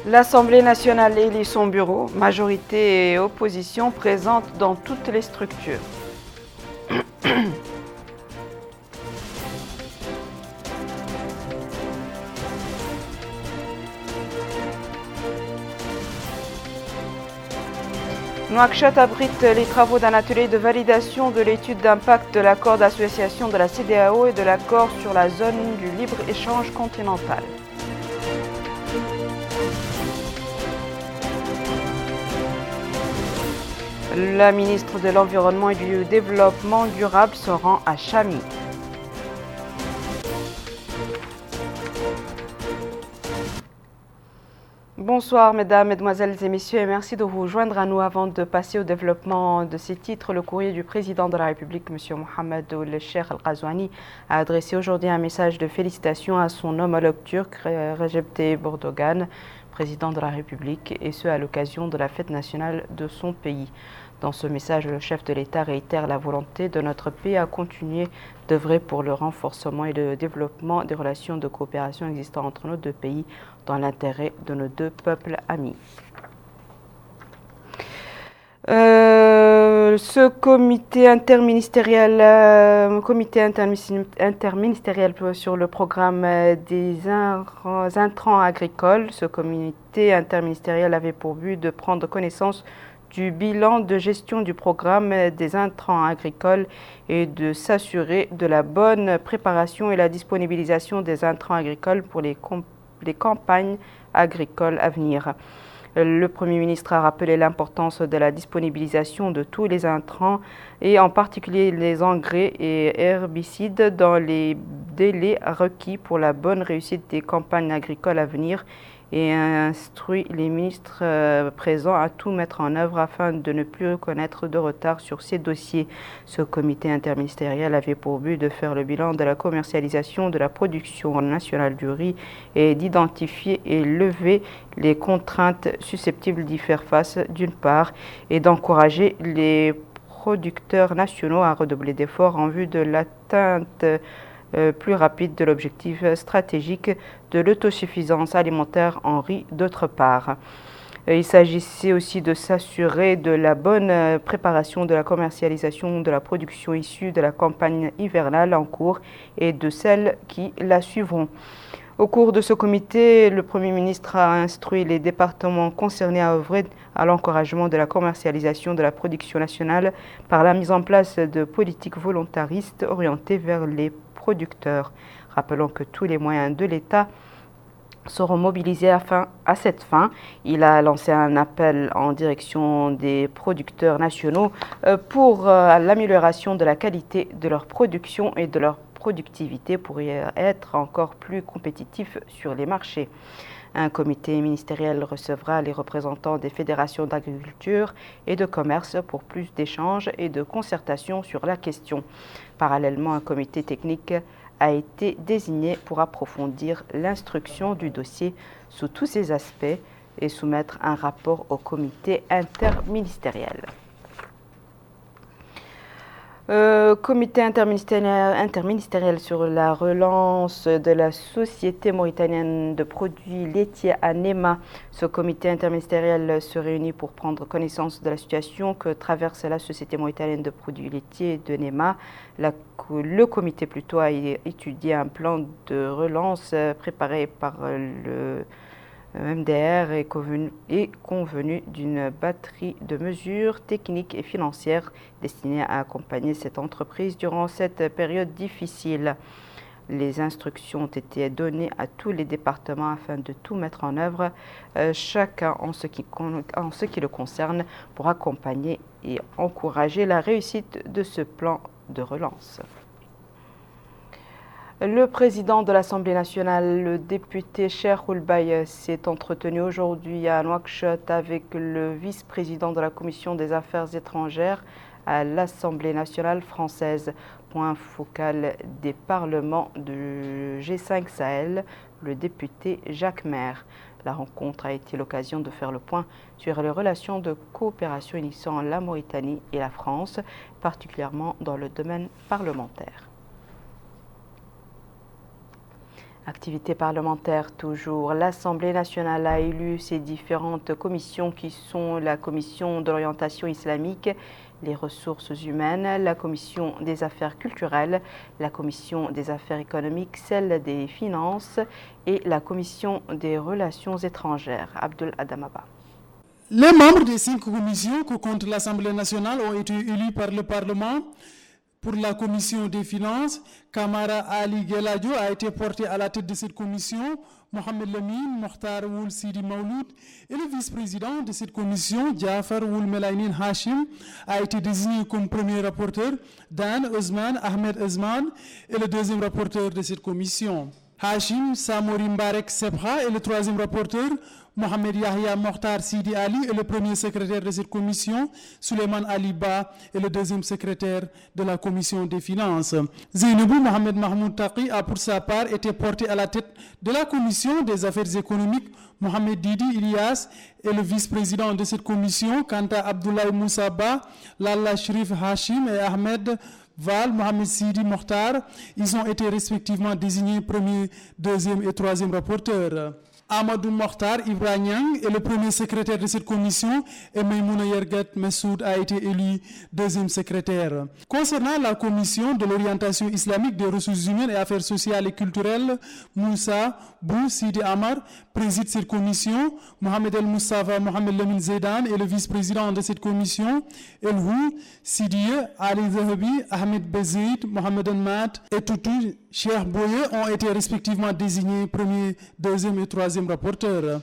L'Assemblée nationale élit son bureau, majorité et opposition présentes dans toutes les structures. Nouakchott abrite les travaux d'un atelier de validation de l'étude d'impact de l'accord d'association de la CEDEAO et de l'accord sur la zone du libre-échange continental. La ministre de l'Environnement et du Développement durable se rend à Chamy. Bonsoir mesdames, mesdemoiselles et messieurs et merci de vous joindre à nous avant de passer au développement de ces titres. Le courrier du président de la République, M. Mohamed Ould-Cheikh Al-Ghazouani, a adressé aujourd'hui un message de félicitations à son homologue turc, Recep Tayyip Erdogan, président de la République, et ce à l'occasion de la fête nationale de son pays. Dans ce message, le chef de l'État réitère la volonté de notre pays à continuer d'œuvrer pour le renforcement et le développement des relations de coopération existant entre nos deux pays dans l'intérêt de nos deux peuples amis. Ce comité interministériel sur le programme des intrants agricoles, ce comité interministériel avait pour but de prendre connaissance du bilan de gestion du programme des intrants agricoles et de s'assurer de la bonne préparation et la disponibilisation des intrants agricoles pour les campagnes agricoles à venir. Le Premier ministre a rappelé l'importance de la disponibilisation de tous les intrants et en particulier les engrais et herbicides dans les délais requis pour la bonne réussite des campagnes agricoles à venir et instruit les ministres présents à tout mettre en œuvre afin de ne plus connaître de retard sur ces dossiers. Ce comité interministériel avait pour but de faire le bilan de la commercialisation de la production nationale du riz et d'identifier et lever les contraintes susceptibles d'y faire face d'une part et d'encourager les producteurs nationaux à redoubler d'efforts en vue de l'atteinte plus rapide de l'objectif stratégique de l'autosuffisance alimentaire en riz d'autre part. Il s'agissait aussi de s'assurer de la bonne préparation de la commercialisation de la production issue de la campagne hivernale en cours et de celles qui la suivront. Au cours de ce comité, le Premier ministre a instruit les départements concernés à œuvrer à l'encouragement de la commercialisation de la production nationale par la mise en place de politiques volontaristes orientées vers les producteurs. Rappelons que tous les moyens de l'État seront mobilisés à cette fin. Il a lancé un appel en direction des producteurs nationaux pour l'amélioration de la qualité de leur production et de leur productivité pour y être encore plus compétitif sur les marchés. Un comité ministériel recevra les représentants des fédérations d'agriculture et de commerce pour plus d'échanges et de concertation sur la question. Parallèlement, un comité technique a été désigné pour approfondir l'instruction du dossier sous tous ses aspects et soumettre un rapport au comité interministériel. Comité interministériel sur la relance de la Société mauritanienne de produits laitiers à NEMA. Ce comité interministériel se réunit pour prendre connaissance de la situation que traverse la Société mauritanienne de produits laitiers de NEMA. Le comité a étudié un plan de relance préparé par le MDR est convenu d'une batterie de mesures techniques et financières destinées à accompagner cette entreprise durant cette période difficile. Les instructions ont été données à tous les départements afin de tout mettre en œuvre, chacun en ce qui le concerne, pour accompagner et encourager la réussite de ce plan de relance. Le président de l'Assemblée nationale, le député Cheikh Ould-Cheikh, s'est entretenu aujourd'hui à Nouakchott avec le vice-président de la Commission des Affaires étrangères à l'Assemblée nationale française. Point focal des parlements du G5 Sahel, le député Jacques Maire. La rencontre a été l'occasion de faire le point sur les relations de coopération unissant la Mauritanie et la France, particulièrement dans le domaine parlementaire. Activité parlementaire toujours. L'Assemblée nationale a élu ses différentes commissions qui sont la commission de l'orientation islamique, les ressources humaines, la commission des affaires culturelles, la commission des affaires économiques, celle des finances et la commission des relations étrangères. Abdul Adamaba. Les membres des 5 commissions que compte l'Assemblée nationale ont été élus par le Parlement. Pour la commission des finances, Kamara Ali Geladjo a été porté à la tête de cette commission. Mohamed Lamine Mokhtar Ould Sidi Mauloud et le vice-président de cette commission, Jafar Ould Melainin Hashim, a été désigné comme premier rapporteur. Dan Ousmane Ahmed Ousmane est le deuxième rapporteur de cette commission. Hashim Samori Mbarek Sebha est le troisième rapporteur. Mohamed Yahya Mokhtar Sidi Ali est le premier secrétaire de cette commission. Suleiman Ali Ba est le deuxième secrétaire de la commission des finances. Zainabou Mohamed Mahmoud Taqi a pour sa part été porté à la tête de la commission des affaires économiques. Mohamed Didi Ilyas est le vice-président de cette commission. Quant à Abdoulaye Moussa Ba, Lalla Shrif Hashim et Ahmed Val, Mohamed Sidi Mokhtar, ils ont été respectivement désignés premier, deuxième et troisième rapporteurs. Amadou Mokhtar Ibrahim est le premier secrétaire de cette commission et Maïmouna Yergat Messoud a été élu deuxième secrétaire. Concernant la commission de l'orientation islamique des ressources humaines et affaires sociales et culturelles, Moussa Bou Sidi Amar préside cette commission. Mohamed El Moustapha Mohamed Lamine Zaidan est le vice-président de cette commission. El Hou Sidiye Ali Zahabi, Ahmed Bezeid, Mohamed El Mat et Toutou Cheikh Boye ont été respectivement désignés premier, deuxième et troisième rapporteur.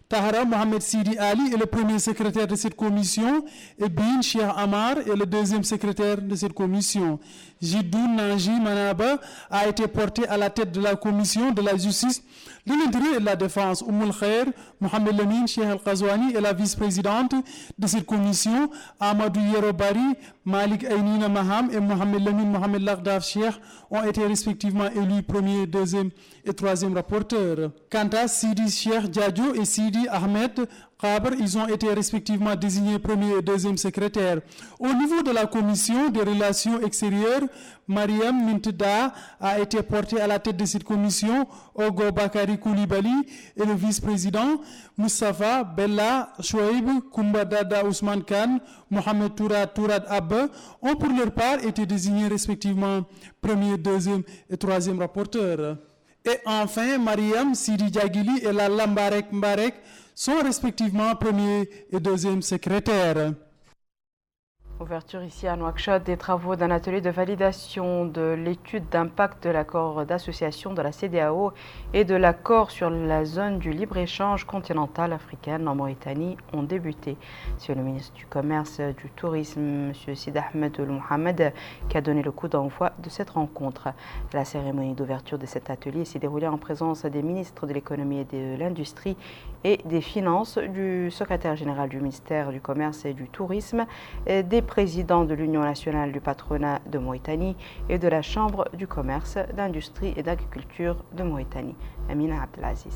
Tahara Mohamed Sidi Ali est le premier secrétaire de cette commission et Bin Cheikh Amar est le deuxième secrétaire de cette commission. Jidou Nanji Manaba a été porté à la tête de la commission de la justice, de l'intérieur et de la défense. Oumoul Khair, Mohamed Lamine Cheikh Al-Qazwani est la vice-présidente de cette commission. Amadou Yerobari, Malik Aynina Maham et Mohamed Lamine Mohamed Lagdaf Cheikh ont été respectivement élus premier, deuxième et troisième rapporteurs. Quant à Sidi Cheikh Diadio et Sidi Ahmed Qabr, ils ont été respectivement désignés premier et deuxième secrétaire. Au niveau de la commission des relations extérieures, Mariam Mintda a été portée à la tête de cette commission. Ogo Bakari Koulibaly est le vice-président. Moustapha Bella Chouaib, Kumbadada Ousmane Khan, Mohamed Tourad Abba ont pour leur part été désignés respectivement premier, deuxième et troisième rapporteur. Et enfin, Mariam Sidi Diagili et Lalla Mbarek sont respectivement premier et deuxième secrétaire. Ouverture ici à Nouakchott des travaux d'un atelier de validation de l'étude d'impact de l'accord d'association de la CEDEAO et de l'accord sur la zone du libre-échange continentale africaine en Mauritanie ont débuté. C'est le ministre du Commerce et du Tourisme, M. Sid Ahmed El Mohamed, qui a donné le coup d'envoi de cette rencontre. La cérémonie d'ouverture de cet atelier s'est déroulée en présence des ministres de l'économie et de l'industrie et des finances, du secrétaire général du ministère du Commerce et du Tourisme, et des présidents de l'Union nationale du patronat de Mauritanie et de la Chambre du commerce, d'industrie et d'agriculture de Mauritanie. Amina Abdelaziz.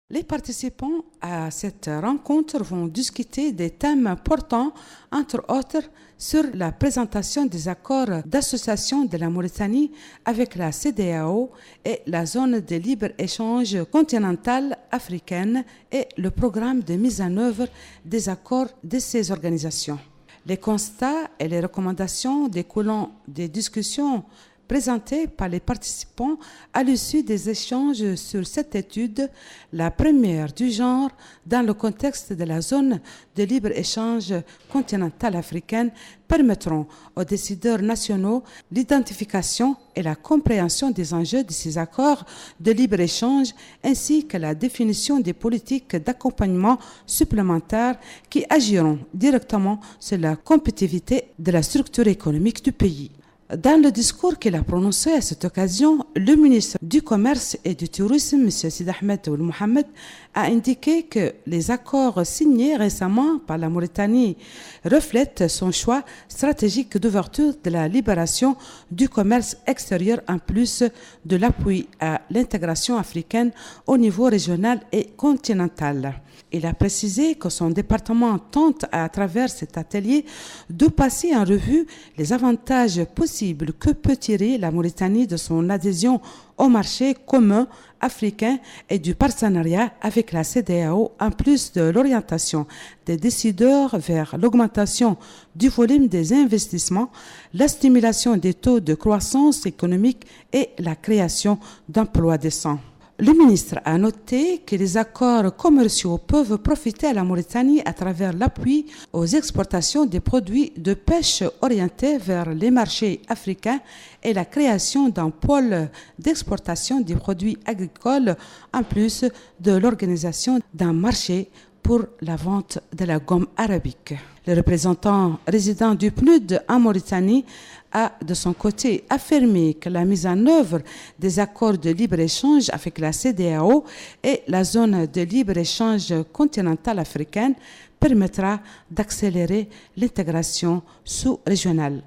Les participants à cette rencontre vont discuter des thèmes portant, entre autres, sur la présentation des accords d'association de la Mauritanie avec la CEDEAO et la zone de libre-échange continentale africaine et le programme de mise en œuvre des accords de ces organisations. Les constats et les recommandations découlant des discussions présentées par les participants à l'issue des échanges sur cette étude, la première du genre dans le contexte de la zone de libre-échange continentale africaine, permettront aux décideurs nationaux l'identification et la compréhension des enjeux de ces accords de libre-échange ainsi que la définition des politiques d'accompagnement supplémentaires qui agiront directement sur la compétitivité de la structure économique du pays. Dans le discours qu'il a prononcé à cette occasion, le ministre du Commerce et du Tourisme, M. Sid Ahmed El Mohamed, a indiqué que les accords signés récemment par la Mauritanie reflètent son choix stratégique d'ouverture de la libération du commerce extérieur en plus de l'appui à l'intégration africaine au niveau régional et continental. Il a précisé que son département tente à travers cet atelier de passer en revue les avantages possibles possibles que peut tirer la Mauritanie de son adhésion au marché commun africain et du partenariat avec la CEDEAO, en plus de l'orientation des décideurs vers l'augmentation du volume des investissements, la stimulation des taux de croissance économique et la création d'emplois décents. Le ministre a noté que les accords commerciaux peuvent profiter à la Mauritanie à travers l'appui aux exportations des produits de pêche orientés vers les marchés africains et la création d'un pôle d'exportation des produits agricoles, en plus de l'organisation d'un marché pour la vente de la gomme arabique. Le représentant résident du PNUD en Mauritanie a, de son côté, affirmé que la mise en œuvre des accords de libre-échange avec la CEDEAO et la zone de libre-échange continentale africaine permettra d'accélérer l'intégration sous-régionale.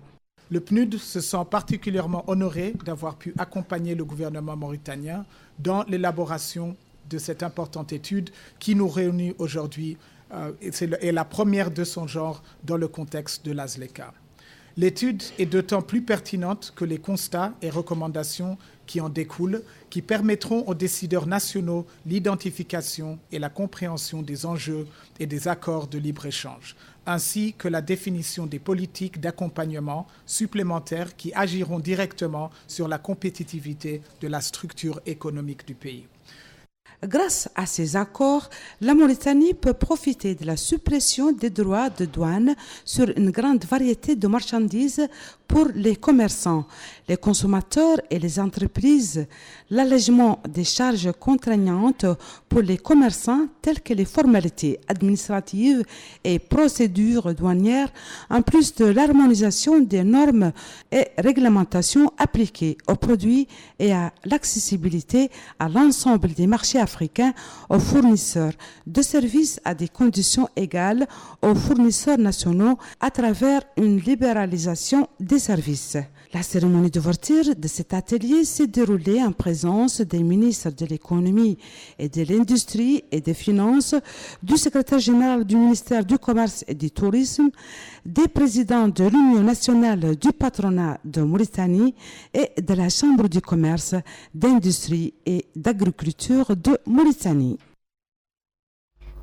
Le PNUD se sent particulièrement honoré d'avoir pu accompagner le gouvernement mauritanien dans l'élaboration de cette importante étude qui nous réunit aujourd'hui est la première de son genre dans le contexte de l'ASLECA. L'étude est d'autant plus pertinente que les constats et recommandations qui en découlent, qui permettront aux décideurs nationaux l'identification et la compréhension des enjeux et des accords de libre-échange, ainsi que la définition des politiques d'accompagnement supplémentaires qui agiront directement sur la compétitivité de la structure économique du pays. Grâce à ces accords, la Mauritanie peut profiter de la suppression des droits de douane sur une grande variété de marchandises pour les commerçants, les consommateurs et les entreprises, l'allègement des charges contraignantes pour les commerçants telles que les formalités administratives et procédures douanières, en plus de l'harmonisation des normes et réglementations appliquées aux produits et à l'accessibilité à l'ensemble des marchés africains aux fournisseurs de services à des conditions égales aux fournisseurs nationaux à travers une libéralisation des services. La cérémonie d'ouverture de cet atelier s'est déroulée en présence des ministres de l'économie et de l'industrie et des finances, du secrétaire général du ministère du commerce et du tourisme, des présidents de l'Union nationale du patronat de Mauritanie et de la Chambre du commerce, d'industrie et d'agriculture de Mauritanie.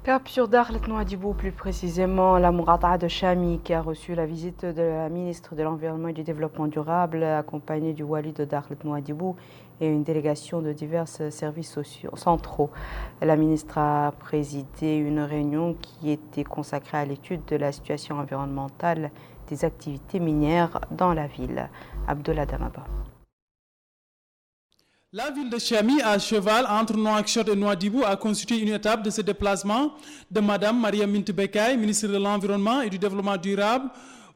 Cap sur Dakhlet Nouadhibou, plus précisément la Mourata'a de Chami, qui a reçu la visite de la ministre de l'Environnement et du Développement durable, accompagnée du Wali de Dakhlet Nouadhibou et une délégation de divers services centraux. La ministre a présidé une réunion qui était consacrée à l'étude de la situation environnementale des activités minières dans la ville. Abdullah Damaba. La ville de Chami, à cheval entre Nouakchott et Nouadhibou, a constitué une étape de ce déplacement de Mme Maria Mint Bekay, ministre de l'Environnement et du Développement durable,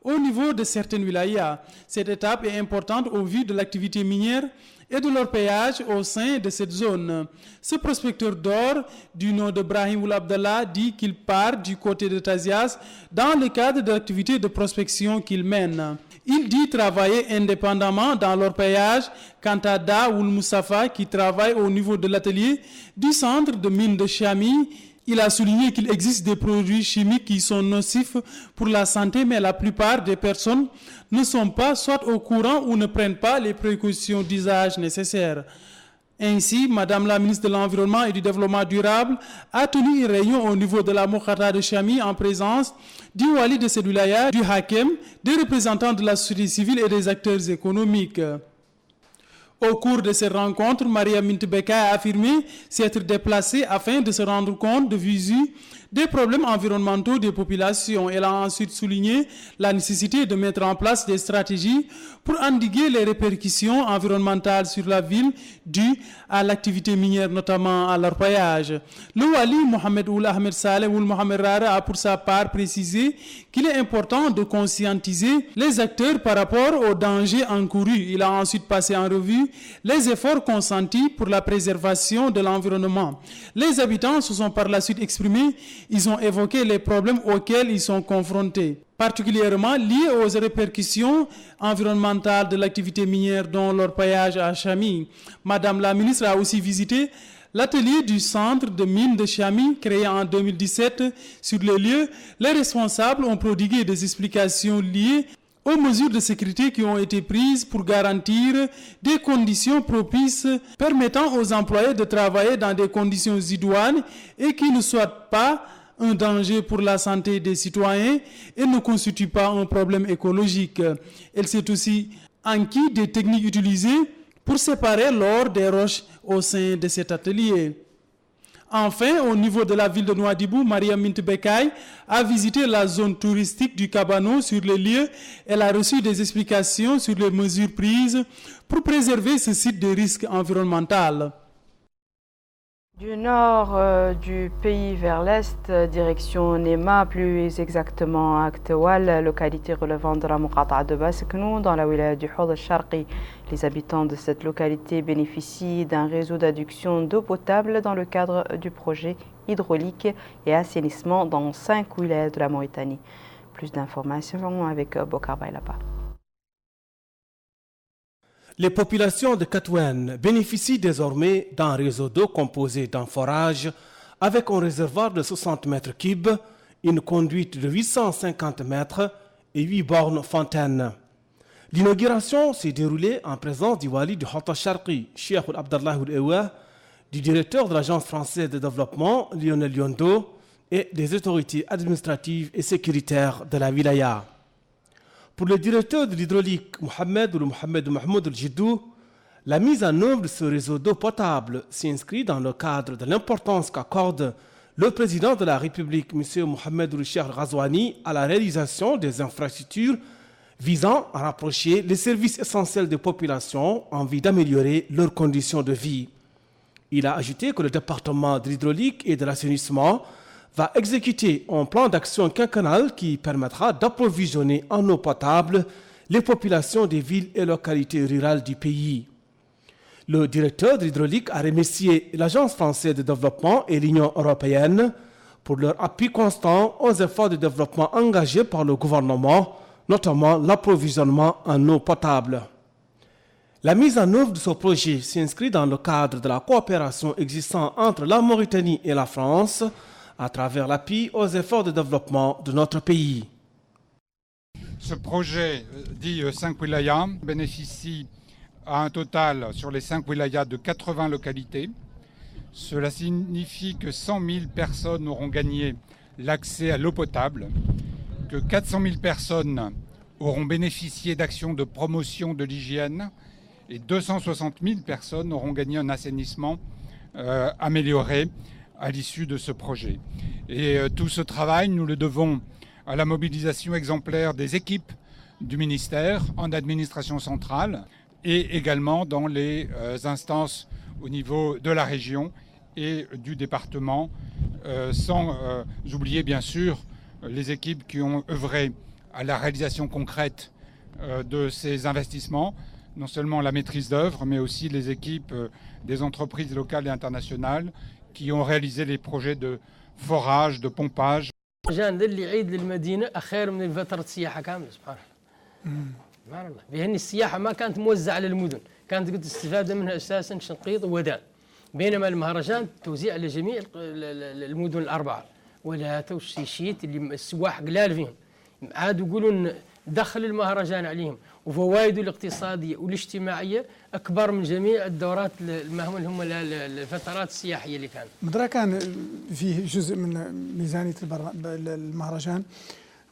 au niveau de certaines wilayas. Cette étape est importante au vu de l'activité minière et de leur péage au sein de cette zone. Ce prospecteur d'or, du nom de Brahim Oul Abdallah, dit qu'il part du côté de Tazias dans le cadre de l'activité de prospection qu'il mène. Il dit travailler indépendamment dans leur péage. Quant à Da Oul Moussafa, qui travaille au niveau de l'atelier du centre de mine de Chami, il a souligné qu'il existe des produits chimiques qui sont nocifs pour la santé, mais la plupart des personnes ne sont pas soit au courant ou ne prennent pas les précautions d'usage nécessaires. Ainsi, Madame la ministre de l'Environnement et du Développement durable a tenu une réunion au niveau de la Mourata'a de Chami en présence du Wali de cette wilaya, du Hakem, des représentants de la société civile et des acteurs économiques. Au cours de cette rencontre, Maria Mint Bekay a affirmé s'être déplacée afin de se rendre compte de visu des problèmes environnementaux des populations. Elle a ensuite souligné la nécessité de mettre en place des stratégies pour endiguer les répercussions environnementales sur la ville dues à l'activité minière, notamment à l'orpaillage. Le Wali Mohamed Ould Ahmed Saleh Ould Mohamed Rara a pour sa part précisé qu'il est important de conscientiser les acteurs par rapport aux dangers encourus. Il a ensuite passé en revue les efforts consentis pour la préservation de l'environnement. Les habitants se sont par la suite exprimés. Ils ont évoqué les problèmes auxquels ils sont confrontés, particulièrement liés aux répercussions environnementales de l'activité minière dont l'orpaillage à Chami. Madame la ministre a aussi visité l'atelier du centre de mine de Chami, créé en 2017. Sur les lieux, les responsables ont prodigué des explications liées aux mesures de sécurité qui ont été prises pour garantir des conditions propices permettant aux employés de travailler dans des conditions idoines et qui ne soient pas un danger pour la santé des citoyens et ne constituent pas un problème écologique. Elle s'est aussi enquis des techniques utilisées pour séparer l'or des roches au sein de cet atelier. Enfin, au niveau de la ville de Nouadhibou, Maria Mintbekay a visité la zone touristique du Kabano sur les lieux. Elle a reçu des explications sur les mesures prises pour préserver ce site de risque environnemental. Du nord du pays vers l'est, direction Nema, plus exactement à Aktewal, localité relevant de la Muqata'a de Baseknou, dans la wilaya du Houd al-Sharqi. Les habitants de cette localité bénéficient d'un réseau d'adduction d'eau potable dans le cadre du projet hydraulique et assainissement dans 5 wilayas de la Mauritanie. Plus d'informations avec Bokar Bailaba. Les populations de Katouane bénéficient désormais d'un réseau d'eau composé d'un forage avec un réservoir de 60 mètres cubes, une conduite de 850 mètres et 8 bornes fontaines. L'inauguration s'est déroulée en présence du wali du Houd al-Sharqi, Cheikh Abdallah Ewa, du directeur de l'Agence française de développement, Lionel Liondo, et des autorités administratives et sécuritaires de la wilaya. Pour le directeur de l'hydraulique, Mohamed Mahmoud El-Jiddou, la mise en œuvre de ce réseau d'eau potable s'inscrit dans le cadre de l'importance qu'accorde le président de la République, M. Mohamed El-Cheikh Ghazouani, à la réalisation des infrastructures visant à rapprocher les services essentiels des populations en vue d'améliorer leurs conditions de vie. Il a ajouté que le département de l'hydraulique et de l'assainissement va exécuter un plan d'action quinquennal qui permettra d'approvisionner en eau potable les populations des villes et localités rurales du pays. Le directeur de l'hydraulique a remercié l'Agence française de développement et l'Union européenne pour leur appui constant aux efforts de développement engagés par le gouvernement, notamment l'approvisionnement en eau potable. La mise en œuvre de ce projet s'inscrit dans le cadre de la coopération existant entre la Mauritanie et la France à travers l'appui aux efforts de développement de notre pays. Ce projet dit 5 wilayas bénéficie à un total sur les 5 wilayas de 80 localités. Cela signifie que 100 000 personnes auront gagné l'accès à l'eau potable, que 400 000 personnes auront bénéficié d'actions de promotion de l'hygiène et 260 000 personnes auront gagné un assainissement amélioré à l'issue de ce projet. Et tout ce travail, nous le devons à la mobilisation exemplaire des équipes du ministère en administration centrale et également dans les instances au niveau de la région et du département, sans oublier bien sûr les équipes qui ont œuvré à la réalisation concrète de ces investissements, non seulement la maîtrise d'œuvre, mais aussi les équipes des entreprises locales et internationales qui ont réalisé les projets de forage, de pompage. جان اللي يعيد للمدينة أخير من فترة السياحة كاملة سبحان الله. سبحان الله. بأن السياحة ما كانت موزعة على المدن، كانت قد استفادة منها أساسا شنقيط وودان. بينما المهرجان توزيع على جميع المدن الأربعة. ولا توشيشيت اللي السواح قلال فيهم. عاد يقولون دخل المهرجان عليهم وفوائده الاقتصادية والاجتماعية أكبر من جميع الدورات اللي هم الفترات السياحية اللي كانت. مدرا كان فيه جزء من ميزانية المهرجان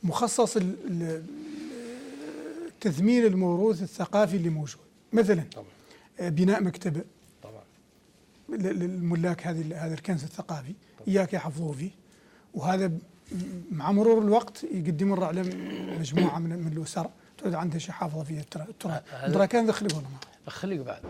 مخصص تثمين الموروث الثقافي اللي موجود، مثلا طبعا. بناء مكتبة طبعا للملاك هذا الكنز الثقافي إياك يحفظوه فيه، وهذا مع مرور الوقت يقدمون على مجموعة من الأسر تعود عندها شيء حافظة فيه التراث. مدرا كان خلق ولا ما؟ خلق بعد.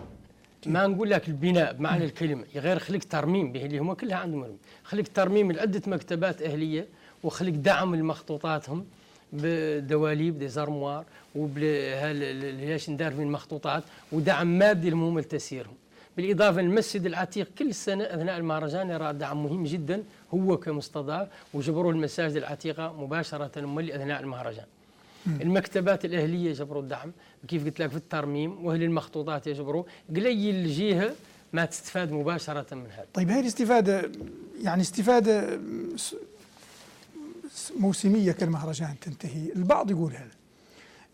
ما نقول لك البناء بمعنى الكلمة، غير خلق ترميم به اللي هم كلها عندهم مرمي، خلق ترميم لعدة مكتبات أهلية وخلق دعم لمخطوطاتهم بدواليب دي زرموار وبالهياش ندار من المخطوطات ودعم مادي لهم لتسييرهم. بالإضافة للمسجد العتيق كل سنة أثناء المهرجان يرى دعم مهم جدا هو كمستضاف وجبروا المساجد العتيقة مباشرة أثناء المهرجان. المكتبات الأهلية جبروا الدعم كيف قلت لك في الترميم، وأهل المخطوطات يجبروا قليل الجهة ما تستفاد مباشرة من هذا. طيب هاي الاستفادة يعني استفادة موسمية كالمهرجان تنتهي، البعض يقول هذا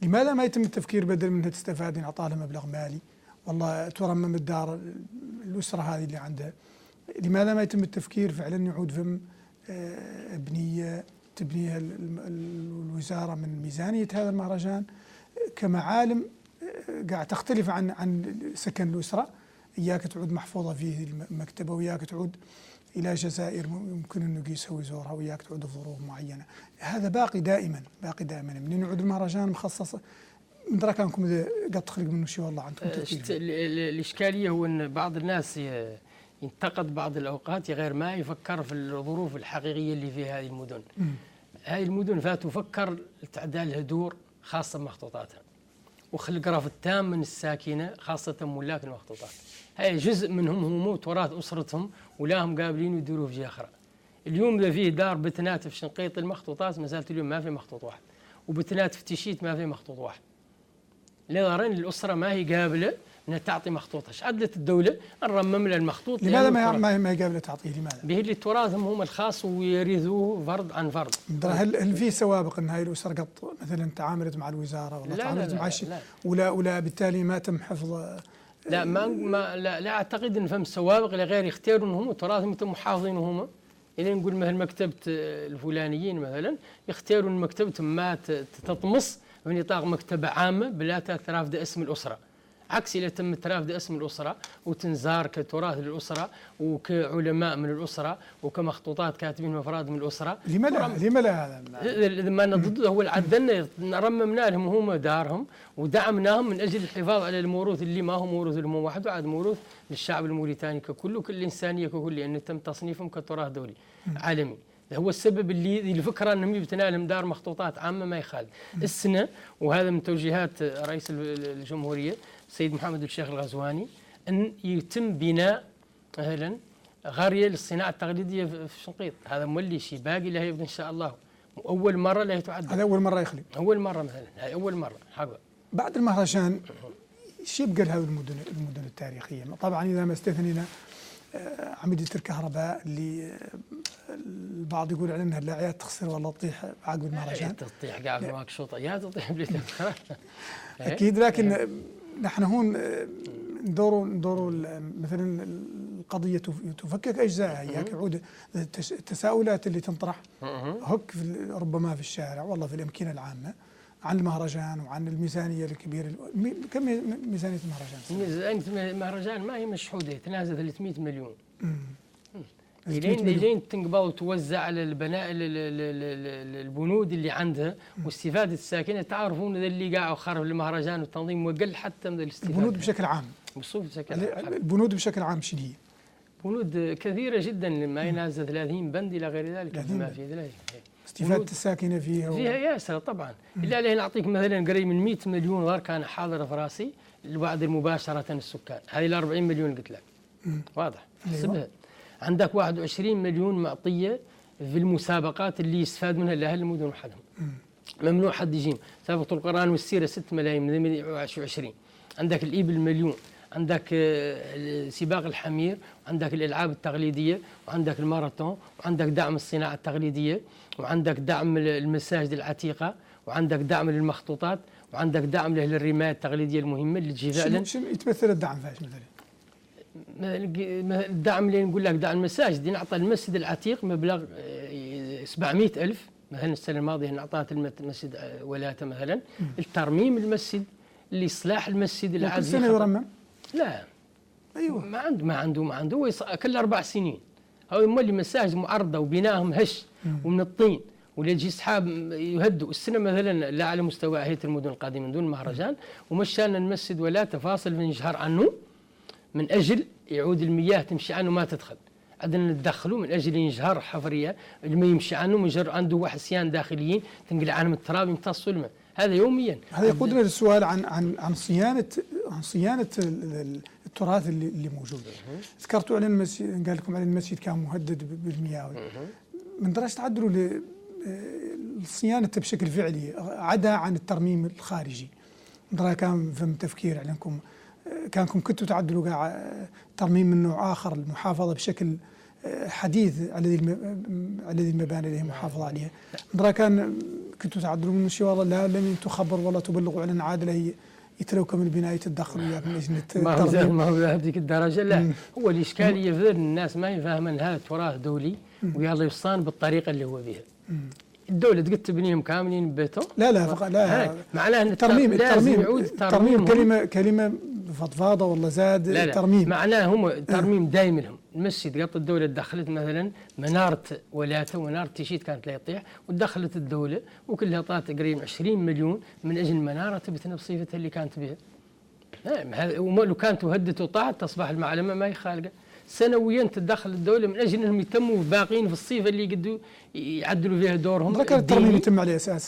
لماذا ما يتم التفكير بدل منها تستفاد نعطى لها مبلغ مالي، والله ترمم الدار الأسرة هذه اللي عندها، لماذا ما يتم التفكير فعلا يعود فم بنية تبنيها الوزارة من ميزانية هذا المهرجان كمعالم قاعد تختلف عن سكن الأسرة، إياك تعود محفوظة فيه المكتبة، وإياك تعود إلى جزائر يمكن أنه يسوي يزورها، وإياك تعود بظروف معينة. هذا باقي دائما من يعود المهرجان مخصص من درا كانكم إذا قد تخرج منه شيء والله عندكم الإشكالية هو أن بعض الناس ينتقد بعض الأوقات غير ما يفكر في الظروف الحقيقية اللي في هذه المدن. هذه المدن فتفكر تعدال الهدور خاصة مخطوطاتها، وخلق رفض تام من الساكنة خاصة ملاك المخطوطات. هاي جزء منهم هم تراث أسرتهم ولاهم قابلين يديروا في جهة أخرى. اليوم إذا فيه دار بتنات في شنقيط المخطوطات ما زالت اليوم ما في مخطوط واحد، وبتنات في تشيت ما في مخطوط واحد. لذلك الأسرة ما هي قابلة أنها تعطي مخطوطها. ايش عدلت الدولة؟ نرمم لها المخطوط. لماذا ما هي قابلة تعطيه؟ لماذا؟ به اللي تراثهم هم الخاص ويرثوه فرد عن فرد. هل في سوابق أن هاي الأسرة قد مثلا تعاملت مع الوزارة ولا تعاملت مع شيء ولا بالتالي ما تم حفظ؟ لا لا أعتقد أن فهم سوابق لغير يختاروا أنهم تراثهم يتم محافظينه هم. إذا نقول مثل مكتبة الفلانيين مثلا يختاروا أن مكتبتهم ما تطمس في نطاق مكتبة عامة بلا ترافد اسم الأسرة، عكس إذا تم ترافد اسم الأسرة وتنزار كتراث للأسرة وكعلماء من الأسرة وكمخطوطات كاتبين مفراد من الأسرة. لما لا هذا؟ ما ضد هو العدلنا رممنا لهم هم دارهم ودعمناهم من أجل الحفاظ على الموروث اللي ما هو موروث لهم واحد، وعاد موروث للشعب الموريتاني ككل وكل الإنسانية ككل، لأنه تم تصنيفهم كتراث دولي عالمي. هو السبب اللي الفكرة أنهم يبتنى لهم دار مخطوطات عامة ما يخالف. السنة وهذا من توجيهات رئيس الجمهورية السيد محمد الشيخ الغزواني أن يتم بناء مثلا غارية للصناعة التقليدية في شنقيط. هذا مولي شيء باقي له يبدأ إن شاء الله، أول مرة له يتعدل. هذا أول مرة يخلق، أول مرة مثلا، هاي أول مرة حقا. بعد المهرجان شو يبقى لهذه المدن التاريخية؟ طبعا إذا ما استثنينا عملية الكهرباء اللي البعض يقول على انها اللاعيات تخسر والله تطيح عقب المهرجان. تطيح قاعد معك شوطه يا تطيح اكيد، لكن نحن هون ندوروا مثلا القضيه تفكك اجزائها، اياك يعود التساؤلات اللي تنطرح هك ربما في الشارع والله في الامكنه العامه عن المهرجان وعن الميزانيه الكبيره. كم ميزانيه المهرجان؟ ميزانيه المهرجان ما هي مشحوده، تنازل 300 مليون. لين تنقبض وتوزع على البنود اللي عندها واستفاده الساكنه. تعرفون اللي قاعد خرب المهرجان والتنظيم وقل حتى من الاستفاده. البنود بشكل عام. البنود بشكل عام شنو هي؟ بنود كثيره جدا ما ينازل 30 بند الى غير ذلك. ما في ذلك استفاده الساكنه فيها ياسر طبعا. الا عليه نعطيك مثلا قريب من 100 مليون غير كان حاضر في راسي الوعد مباشره السكان. هذه ال 40 مليون قلت لك واضح. حسبها. عندك 21 مليون معطيه في المسابقات اللي يستفاد منها الاهل المدن وحدهم. ممنوع حد يجيهم. سابقة القرآن والسيرة 6 ملايين من 120. عندك الإبل مليون، عندك سباق الحمير، وعندك الألعاب التقليدية، وعندك الماراثون، وعندك دعم الصناعة التقليدية، وعندك دعم المساجد العتيقة، وعندك دعم للمخطوطات، وعندك دعم للرماية التقليدية المهمة اللي تجي فعلا. شنو يتمثل الدعم فاش مثلا؟ الدعم اللي نقول لك دعم المساجد، نعطى المسجد العتيق مبلغ 700,000 مثلا. السنة الماضية نعطات المسجد ولاته مثلا الترميم المسجد، لإصلاح المسجد اللي كل سنة يرمم؟ لا أيوة ما عنده هو كل 4 سنين. هو مولي مساجد معرضة وبنائهم هش ومن الطين ولا يجي سحاب يهدوا. السنة مثلا لا على مستوى هيئة المدن القادمة من دون مهرجان، ومشى لنا المسجد ولاته فاصل من جهر عنه من أجل يعود المياه تمشي عنه ما تدخل. عندنا ندخله من أجل ينجهر حفرية اللي يمشي عنه مجرد عنده وحسيان داخليين تنقل عنهم التراب يمتصوا الماء. هذا يوميا. هذا يقودنا للسؤال عن صيانة التراث اللي موجود. ذكرتوا على المسجد، قال لكم على المسجد كان مهدد بالمياه. من درجة تعدلوا لصيانته بشكل فعلي عدا عن الترميم الخارجي. درا كان فهم تفكير عليكم كانكم كنتوا تعدلوا قاع ترميم من نوع آخر، المحافظة بشكل حديث على ذي المباني اللي هي محافظة عليها. درا كنتوا تعدلوا من شيء والله لا لم تخبر ولا تبلغوا عن عادله هي يتلوك من البناء يتدخلوا وياك من لجنه الترميم. ما هو بهذيك الدرجه لا. هو الاشكاليه في الناس ما يفهمون هذا تراث دولي ويلا يصان بالطريقه اللي هو بها. الدولة تقدر تبنيهم كاملين ببيتهم؟ لا معناه ان الترميم لازم يعود الترميم كلمة فضفاضة ولا زاد. لا ترميم معناه هم ترميم دائما لهم. المسجد قط الدولة دخلت مثلا منارة ولاته ومنارة تيشيت كانت لا يطيح ودخلت الدولة وكلها طلعت تقريبا 20 مليون من اجل منارة تبتنا بصيفتها اللي كانت بها. ولو كانت وهدت وطاعت تصبح المعلمة ما هي خالقة. سنويا تدخل الدولة من أجل أنهم يتموا باقين في الصيفة اللي يقدروا يعدلوا فيها دورهم. الترميم يتم على أساس